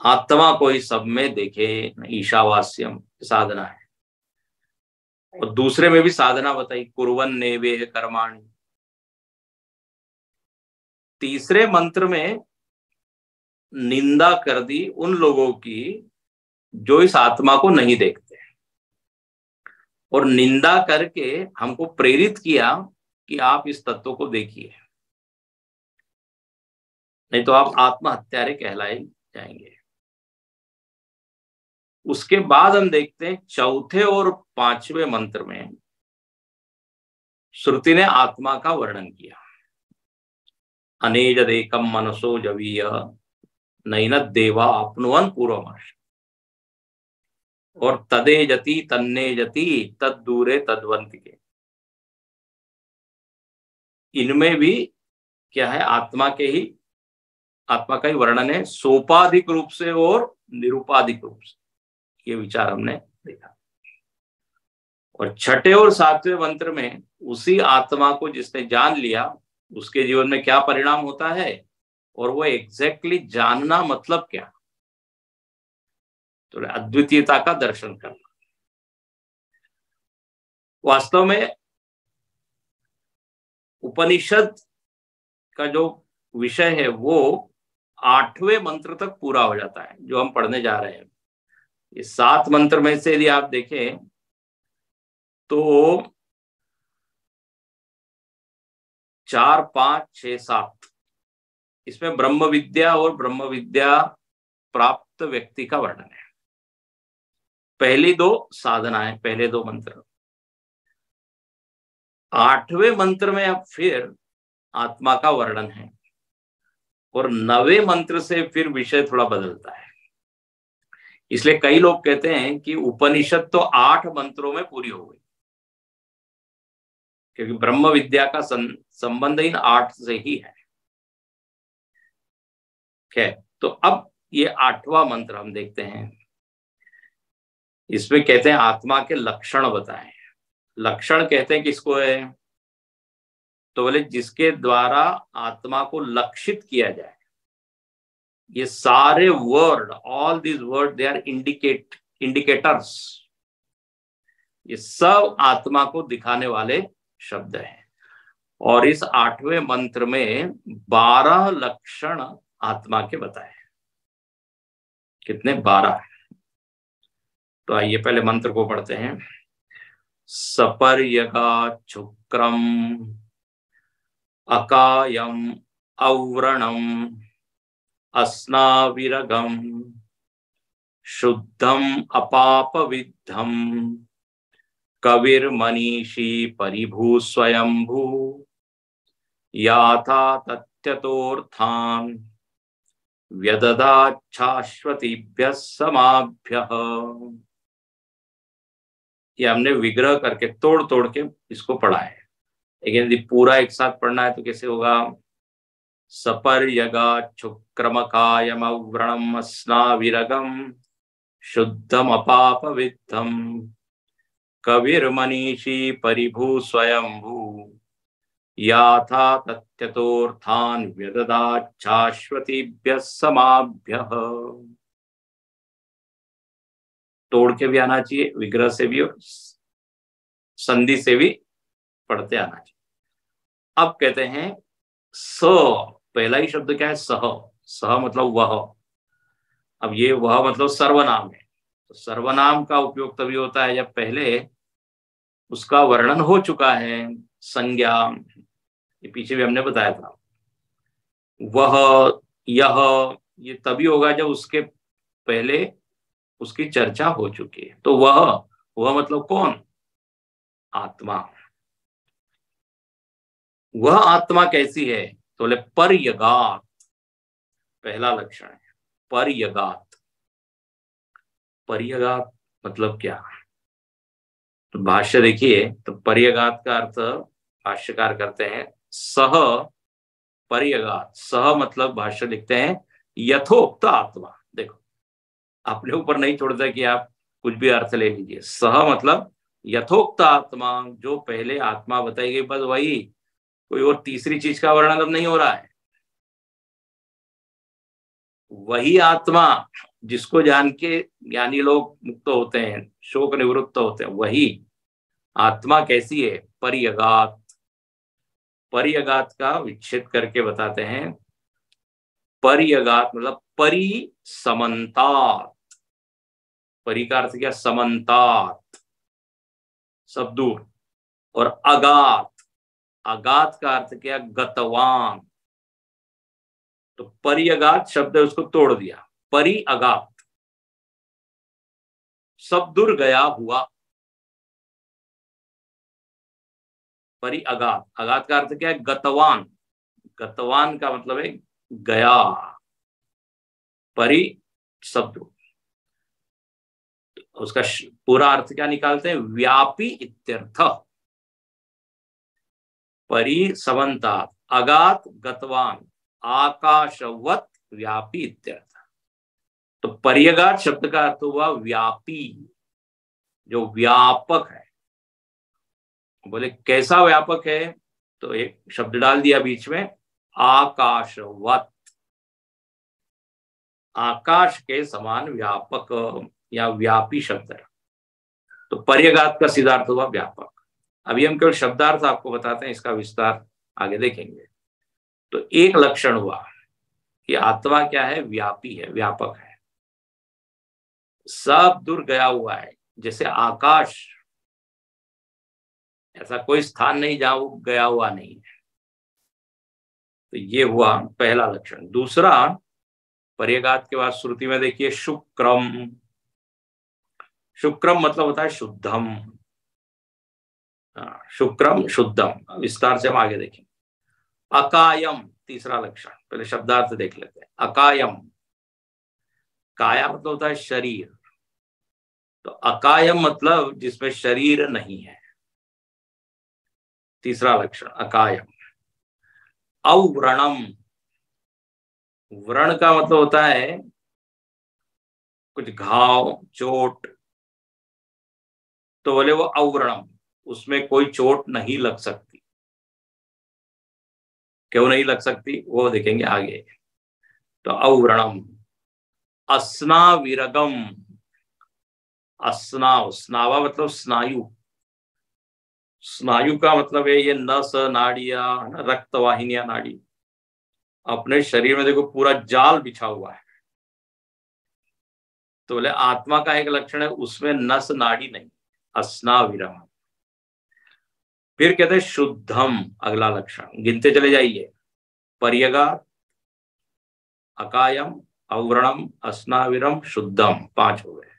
आत्मा को ही सब में देखे, ईशावास्यम साधना है। और दूसरे में भी साधना बताई, कुर्वन् नेवेह कर्माणि। तीसरे मंत्र में निंदा कर दी उन लोगों की जो इस आत्मा को नहीं देखते, और निंदा करके हमको प्रेरित किया कि आप इस तत्व को देखिए, नहीं तो आप आत्महत्यारे कहलाए जाएंगे। उसके बाद हम देखते हैं चौथे और 5वें मंत्र में श्रुति ने आत्मा का वर्णन किया, अनेजदेकम मनसो जवीय नैन देवा आपनुवन पूर्वमर्श, और तदेजति तन्नेजति तद दूरे तद्वंति के। इनमें भी क्या है? आत्मा के ही आत्मा का ही वर्णन है, सोपाधिक रूप से और निरूपाधिक रूप से। ये विचार हमने देखा। और छठे और सातवें मंत्र में उसी आत्मा को जिसने जान लिया उसके जीवन में क्या परिणाम होता है, और वो एग्जैक्टली जानना मतलब क्या, तो अद्वितीयता का दर्शन करना। वास्तव में उपनिषद का जो विषय है वो 8वें मंत्र तक पूरा हो जाता है जो हम पढ़ने जा रहे हैं। ये 7 मंत्र में से यदि आप देखें तो 4, 5, 6, 7 इसमें ब्रह्म विद्या और ब्रह्म विद्या प्राप्त व्यक्ति का वर्णन है। पहली 2 साधनाएं, पहले 2 मंत्र। 8वें मंत्र में अब फिर आत्मा का वर्णन है, और 9वें मंत्र से फिर विषय थोड़ा बदलता है। इसलिए कई लोग कहते हैं कि उपनिषद तो 8 मंत्रों में पूरी हो गई, क्योंकि ब्रह्म विद्या का संबंध इन 8 से ही है। तो अब ये 8वां मंत्र हम देखते हैं। इसमें कहते हैं आत्मा के लक्षण बताएं। लक्षण कहते हैं किसको है, तो बोले जिसके द्वारा आत्मा को लक्षित किया जाए। ये सारे word, all these word, they are indicators. ये सब आत्मा को दिखाने वाले शब्द हैं। और इस 8वें मंत्र में 12 लक्षण आत्मा के बताए। कितने? 12। तो आइए पहले मंत्र को पढ़ते हैं। सपर्यगाच्छुक्रम अकायम अव्रणम अस्नाविरगम शुद्धम अपापविद्धम कविर्मनीषी परिभू स्वयंभू याथा तथ्यतोर्थान व्यदधाच्छाश्वतीभ्यः समाभ्यः। ये हमने विग्रह करके तोड़ तोड़ के इसको पढ़ा है, लेकिन यदि पूरा एक साथ पढ़ना है तो कैसे होगा? सपर्यगाच्छुक्रमकायमव्रणम अस्नाविरगम शुद्धम अपापविद्धम कविर्मनीषी परिभू स्वयंभू याथा तथ्यतोर्थान व्यदधाच्छाश्वतीभ्यः समाभ्यः। तोड़ के भी आना चाहिए, विग्रह से भी और संधि से भी पढ़ते आना चाहिए। अब कहते हैं स, पहला ही शब्द क्या है? सह। सह मतलब वह। अब ये वह मतलब सर्वनाम है। तो सर्वनाम का उपयोग तभी होता है जब पहले उसका वर्णन हो चुका है, संज्ञा। ये पीछे भी हमने बताया था। वह, यह, ये तभी होगा जब उसके पहले उसकी चर्चा हो चुकी है। तो वह मतलब कौन? आत्मा। वह आत्मा कैसी है? तो बोले पर्यगात, पहला लक्षण है पर्यगात। पर्यगात मतलब क्या? तो भाष्य देखिए, तो पर्यगात का अर्थ भाष्यकार करते हैं सह पर्यगात। सह मतलब भाष्य लिखते हैं यथोक्त आत्मा। देखो, अपने ऊपर नहीं छोड़ता कि आप कुछ भी अर्थ ले लीजिए। सह मतलब यथोक्त आत्मा, जो पहले आत्मा बताई गई बस वही, कोई और तीसरी चीज का वर्णन अब नहीं हो रहा है। वही आत्मा जिसको जान के ज्ञानी लोग मुक्त होते हैं, शोक निवृत्त होते हैं, वही आत्मा कैसी है? पर्यगात। पर्यगात का विच्छेद करके बताते हैं। पर्यगात मतलब परि समन्तात। परि का अर्थ क्या? समन्तात, सब दूर। और अगात, अगात का अर्थ क्या? गतवान। तो पर्यगात शब्द है, उसको तोड़ दिया। परि अगात, सब दूर गया हुआ। परि अगात, अगात का अर्थ क्या है? गतवान। गतवान का मतलब है गया। परि शब्द, उसका पूरा अर्थ क्या निकालते हैं? व्यापी इत्यर्थ। परि समन्तात, अगात गतवान, आकाशवत व्यापी इत्यर्थ। तो पर्यगात शब्द का अर्थ हुआ व्यापी, जो व्यापक है। बोले कैसा व्यापक है, तो एक शब्द डाल दिया बीच में, आकाशवत, आकाश के समान व्यापक या व्यापी शब्द है। तो पर्यगात का सीधा अर्थ हुआ व्यापक। अभी हम केवल शब्दार्थ आपको बताते हैं, इसका विस्तार आगे देखेंगे। तो एक लक्षण हुआ कि आत्मा क्या है, व्यापी है, व्यापक है, सब दूर गया हुआ है। जैसे आकाश, ऐसा कोई स्थान नहीं जहां वो गया हुआ नहीं है। तो ये हुआ पहला लक्षण। दूसरा, पर्यगात के बाद श्रुति में देखिए शुक्रम। शुक्रम मतलब होता है शुद्धम। शुक्रम शुद्धम, विस्तार से हम आगे देखेंगे। अकायम तीसरा लक्षण, पहले शब्दार्थ देख लेते हैं। अकायम, काया मतलब होता है शरीर, तो अकायम मतलब जिसमें शरीर नहीं है। तीसरा लक्षण अकायम। अव्रणम, व्रण का मतलब होता है कुछ घाव, चोट, तो बोले वो अव्रणम, उसमें कोई चोट नहीं लग सकती। क्यों नहीं लग सकती वो देखेंगे आगे। तो अव्रणम। अस्नाविरगम, अस्नाव, स्नावा मतलब स्नायु, स्नायु का मतलब है ये नस, नाड़ियां, रक्त वाहिनियां, नाड़ी। अपने शरीर में देखो पूरा जाल बिछा हुआ है, तो बोले आत्मा का एक लक्षण है उसमें नस नाड़ी नहीं, अस्नाविरम। फिर कहते हैं शुद्धम, अगला लक्षण गिनते चले जाइए। पर्यगात, अकायम, अव्रणम, अस्नाविरम, शुद्धम, 5 हो गए।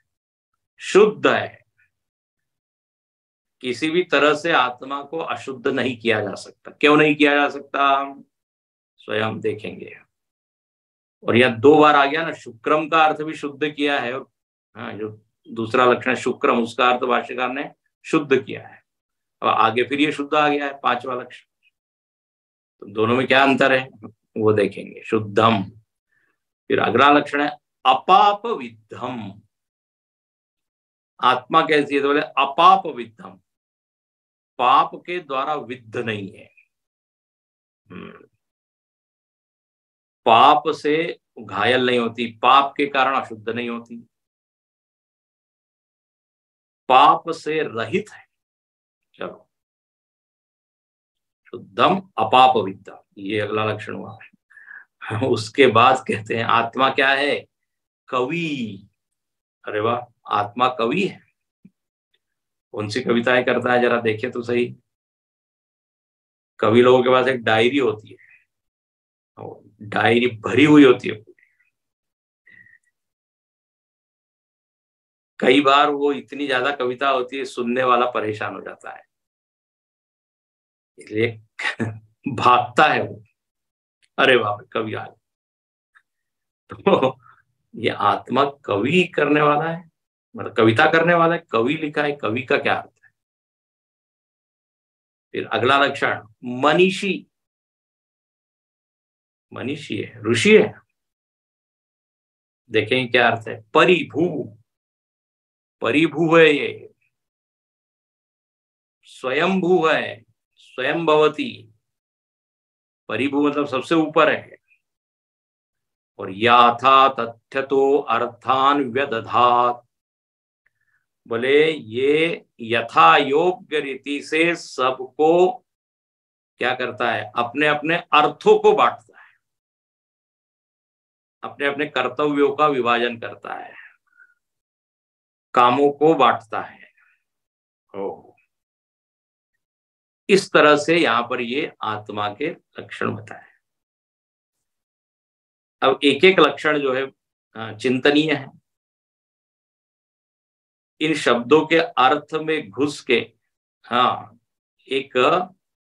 शुद्ध है, किसी भी तरह से आत्मा को अशुद्ध नहीं किया जा सकता। क्यों नहीं किया जा सकता, स्वयं देखेंगे। और यह 2 बार आ गया ना, शुक्रम का अर्थ भी शुद्ध किया है। हाँ, जो दूसरा लक्षण शुक्रम, उसका अर्थ भाष्यकार ने शुद्ध किया है। अब आगे फिर ये शुद्ध आ गया है, 5वां लक्षण। तो दोनों में क्या अंतर है वो देखेंगे। शुद्धम। फिर अगला लक्षण है अपाप विद्धम। आत्मा कैसी है, तो बोले अपाप विद्धम, पाप के द्वारा विद्ध नहीं है। पाप से घायल नहीं होती, पाप के कारण अशुद्ध नहीं होती, पाप से रहित है। चलो, शुद्धम अपाप विद्या, ये अगला लक्षण हुआ। उसके बाद कहते हैं आत्मा क्या है, कवि। अरे वाह, आत्मा कवि है। कौन सी कविताएं करता है जरा देखिए तो सही। कवि लोगों के पास एक डायरी होती है, डायरी भरी हुई होती है। कई बार वो इतनी ज्यादा कविता होती है, सुनने वाला परेशान हो जाता है, इसलिए भागता है वो। अरे बाप रे, कवि आ गया। तो ये आत्मा कवि करने वाला है, मतलब कविता करने वाला है। कवि लिखा है, कवि का क्या अर्थ है। फिर अगला लक्षण मनीषी। मनीषी है, ऋषि है। देखेंगे क्या अर्थ है। परिभू, परिभू है ये, स्वयंभू है, स्वयं भवती। परिभू मतलब सबसे ऊपर है। और याथा तथ्य तो अर्थान व्यदधात, बोले ये यथा योग्य रीति से सबको क्या करता है, अपने अपने अर्थों को बांटता है, अपने अपने कर्तव्यों का विभाजन करता है, कामों को बांटता है। इस तरह से यहां पर ये आत्मा के लक्षण बताए। अब एक एक लक्षण जो है चिंतनीय है। इन शब्दों के अर्थ में घुस के हाँ एक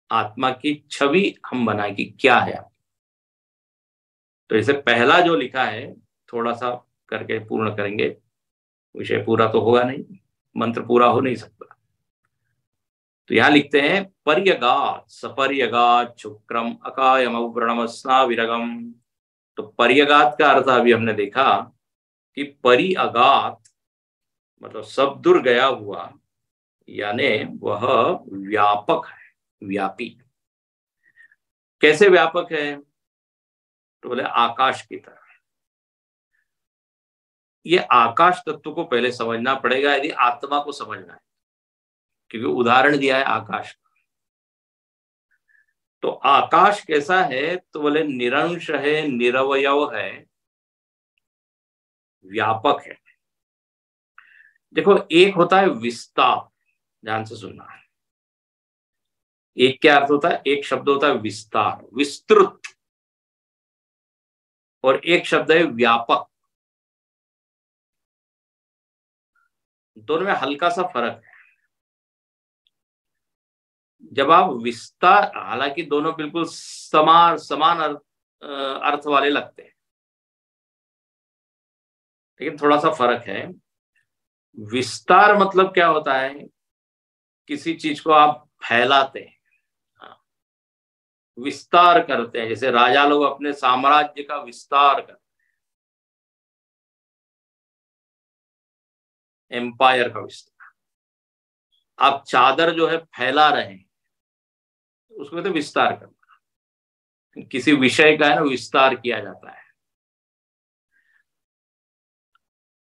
आत्मा की छवि हम बनाए कि क्या है। तो इसे पहला जो लिखा है थोड़ा सा करके पूर्ण करेंगे, विषय पूरा तो होगा नहीं, मंत्र पूरा हो नहीं सकता। तो यहां लिखते हैं पर्यगात सपर्यगात शुक्रम अकायम अव्रणम स्नाविरगम। तो परिअगात का अर्थ अभी हमने देखा कि परिअगात मतलब सब दूर गया हुआ, यानी वह व्यापक है, व्यापी। कैसे व्यापक है? तो बोले आकाश की तरह। ये आकाश तत्व को पहले समझना पड़ेगा यदि आत्मा को समझना है, क्योंकि उदाहरण दिया है आकाश का। तो आकाश कैसा है? तो बोले निरंश है, निरवयव है, व्यापक है। देखो, एक होता है विस्तार, ध्यान से सुनना है। एक क्या अर्थ होता है? एक शब्द होता है विस्तार, विस्तृत, और एक शब्द है व्यापक। दोनों में हल्का सा फर्क है। जब आप विस्तार, हालांकि दोनों बिल्कुल समान अर्थ वाले लगते हैं, लेकिन थोड़ा सा फर्क है। विस्तार मतलब क्या होता है? किसी चीज को आप फैलाते हैं, विस्तार करते हैं। जैसे राजा लोग अपने साम्राज्य का विस्तार करते हैं, एम्पायर का विस्तार। आप चादर जो है फैला रहे हैं, उसको कहते हैं विस्तार करना। किसी विषय का है ना, विस्तार किया जाता है।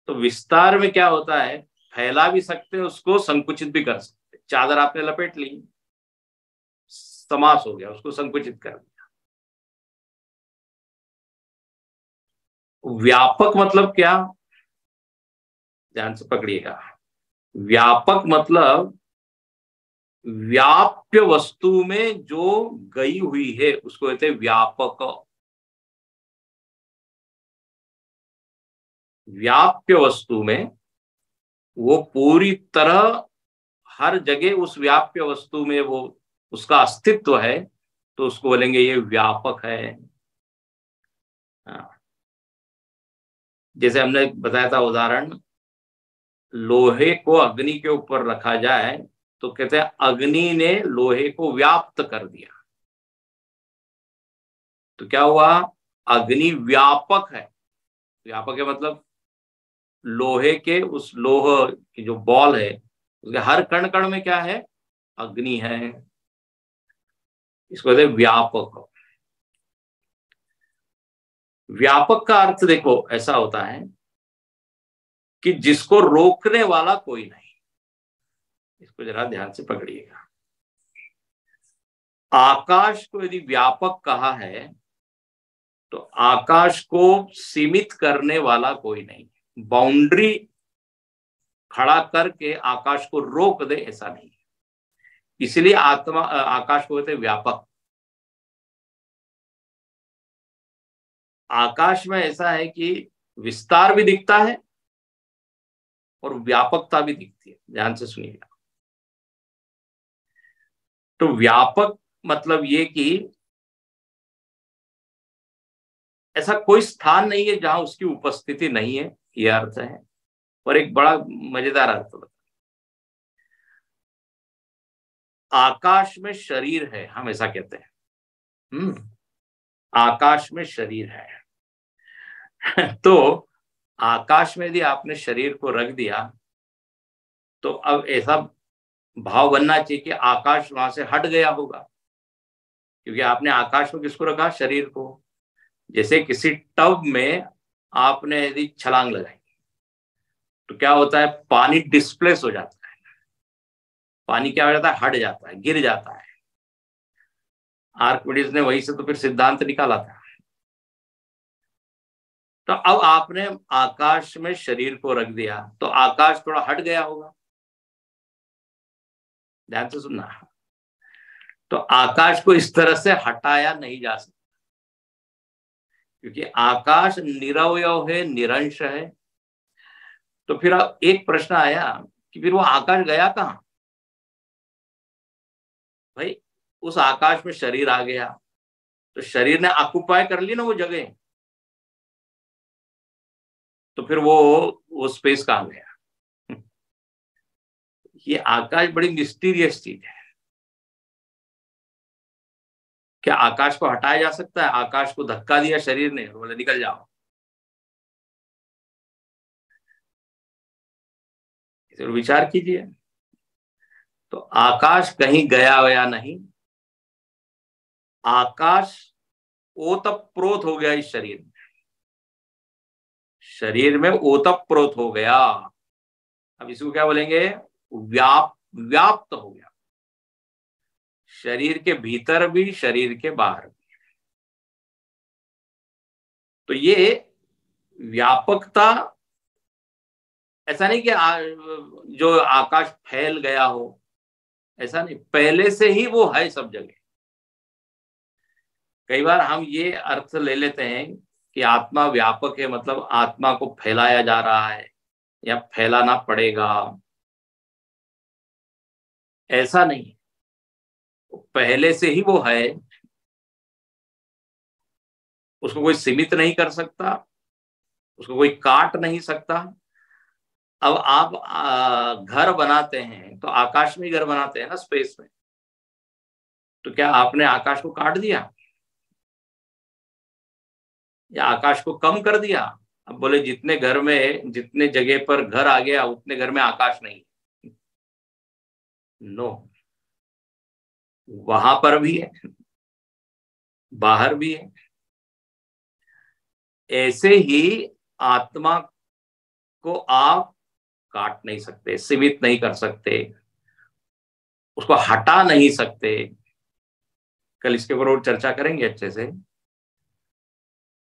तो विस्तार में क्या होता है? फैला भी सकते हैं उसको, संकुचित भी कर सकते हैं। चादर आपने लपेट ली, समास हो गया, उसको संकुचित कर दिया। व्यापक मतलब क्या? ध्यान से पकड़िएगा। व्यापक मतलब व्याप्य वस्तु में जो गई हुई है उसको कहते हैं व्यापक। व्याप्य वस्तु में वो पूरी तरह हर जगह उस व्याप्य वस्तु में वो उसका अस्तित्व है, तो उसको बोलेंगे ये व्यापक है। हाँ। जैसे हमने बताया था उदाहरण, लोहे को अग्नि के ऊपर रखा जाए तो कहते हैं अग्नि ने लोहे को व्याप्त कर दिया। तो क्या हुआ? अग्नि व्यापक है। व्यापक है मतलब लोहे के, उस लोह की जो बॉल है उसके हर कण कण में क्या है? अग्नि है। इसको कहते हैं व्यापक। व्यापक का अर्थ देखो ऐसा होता है कि जिसको रोकने वाला कोई नहीं। इसको जरा ध्यान से पकड़िएगा। आकाश को यदि व्यापक कहा है तो आकाश को सीमित करने वाला कोई नहीं। बाउंड्री खड़ा करके आकाश को रोक दे, ऐसा नहीं। इसलिए आकाश को कहते हैं व्यापक। आकाश में ऐसा है कि विस्तार भी दिखता है और व्यापकता भी दिखती है। ध्यान से सुनिएगा। तो व्यापक मतलब ये कि ऐसा कोई स्थान नहीं है जहां उसकी उपस्थिति नहीं है, यह अर्थ है। और एक बड़ा मजेदार अर्थ बता, आकाश में शरीर है, हम ऐसा कहते हैं। आकाश में शरीर है। तो आकाश में यदि आपने शरीर को रख दिया तो अब ऐसा भाव बनना चाहिए कि आकाश वहां से हट गया होगा, क्योंकि आपने आकाश में किसको रखा? शरीर को। जैसे किसी टब में आपने यदि छलांग लगाई तो क्या होता है? पानी डिस्प्लेस हो जाता है। पानी क्या हो जाता है? हट जाता है, गिर जाता है। आर्किमिडीज ने वहीं से तो फिर सिद्धांत निकाला था। तो अब आपने आकाश में शरीर को रख दिया तो आकाश थोड़ा हट गया होगा। ध्यान से सुनना। तो आकाश को इस तरह से हटाया नहीं जा सकता, क्योंकि आकाश निरवयव है, निरंश है। तो फिर एक प्रश्न आया कि फिर वो आकाश गया कहां? भाई, उस आकाश में शरीर आ गया तो शरीर ने ऑक्युपाई कर ली ना वो जगह, तो फिर वो स्पेस कहां गया? ये आकाश बड़ी मिस्टीरियस चीज है। क्या आकाश को हटाया जा सकता है? आकाश को धक्का दिया शरीर ने, बोले निकल जाओ, इस पर विचार कीजिए। तो आकाश कहीं गया या नहीं, आकाश ओतप्रोत हो गया इस शरीर में, शरीर में ओतप्रोत हो गया। अब इसको क्या बोलेंगे? व्याप्त हो गया, शरीर के भीतर भी शरीर के बाहर भी। तो ये व्यापकता, ऐसा नहीं कि जो आकाश फैल गया हो, ऐसा नहीं, पहले से ही वो है सब जगह। कई बार हम ये अर्थ ले लेते हैं कि आत्मा व्यापक है, मतलब आत्मा को फैलाया जा रहा है या फैलाना पड़ेगा। ऐसा नहीं है, पहले से ही वो है, उसको कोई सीमित नहीं कर सकता, उसको कोई काट नहीं सकता। अब आप घर बनाते हैं तो आकाश में ही घर बनाते हैं ना, स्पेस में। तो क्या आपने आकाश को काट दिया या आकाश को कम कर दिया? अब बोले जितने घर में, जितने जगह पर घर आ गया उतने घर में आकाश नहीं। नो, वहां पर भी है, बाहर भी है। ऐसे ही आत्मा को आप काट नहीं सकते, सीमित नहीं कर सकते, उसको हटा नहीं सकते। कल इसके ऊपर और चर्चा करेंगे अच्छे से।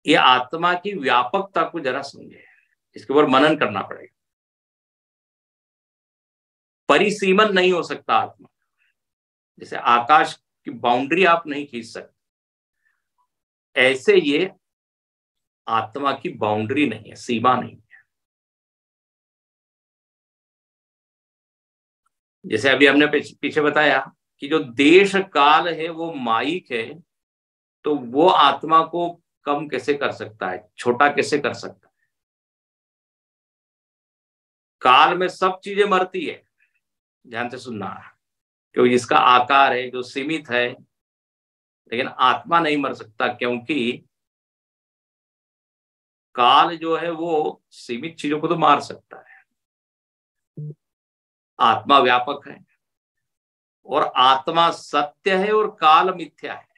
ये आत्मा की व्यापकता को जरा समझे, इसके ऊपर मनन करना पड़ेगा। परिसीमन नहीं हो सकता आत्मा, जैसे आकाश की बाउंड्री आप नहीं खींच सकते, ऐसे ये आत्मा की बाउंड्री नहीं है, सीमा नहीं है। जैसे अभी हमने पीछे बताया कि जो देश काल है वो माइक है, तो वो आत्मा को कम कैसे कर सकता है, छोटा कैसे कर सकता है? काल में सब चीजें मरती है, ध्यान से सुनना, क्योंकि इसका आकार है जो सीमित है, लेकिन आत्मा नहीं मर सकता, क्योंकि काल जो है वो सीमित चीजों को तो मार सकता है, आत्मा व्यापक है, और आत्मा सत्य है और काल मिथ्या है।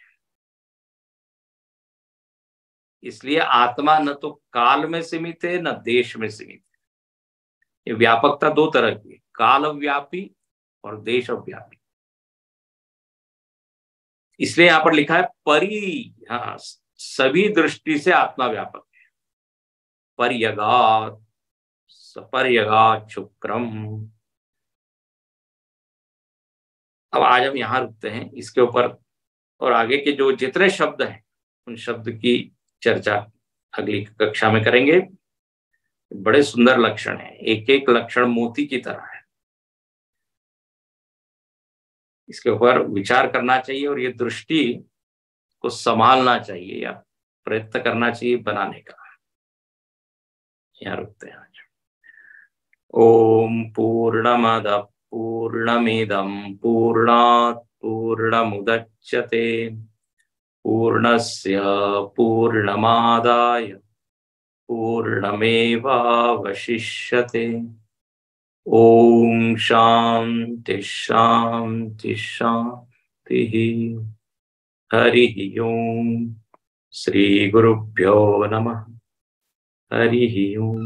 इसलिए आत्मा न तो काल में सीमित है न देश में सीमित है। ये व्यापकता दो तरह की है, काल व्यापी और देश व्यापी। इसलिए यहां पर लिखा है परि, हाँ, सभी दृष्टि से आत्मा व्यापक है। पर्यगात सपर्यगात शुक्रम। अब आज हम यहां रुकते हैं इसके ऊपर, और आगे के जो जितने शब्द हैं उन शब्द की चर्चा अगली कक्षा में करेंगे। बड़े सुंदर लक्षण हैं, एक एक लक्षण मोती की तरह है, इसके ऊपर विचार करना चाहिए और ये दृष्टि को संभालना चाहिए या प्रयत्न करना चाहिए बनाने का। यहाँ रुकते हैं आज। ओम पूर्णमद पूर्णमिदं पूर्णात् पूर्णमुदच्यते पूर्णस्य पूर्णमादाय पूर्णमेवावशिष्यते। ओम शांति शांति शांति। हरि ओम। श्री गुरुभ्यो नमः। हरि ओम।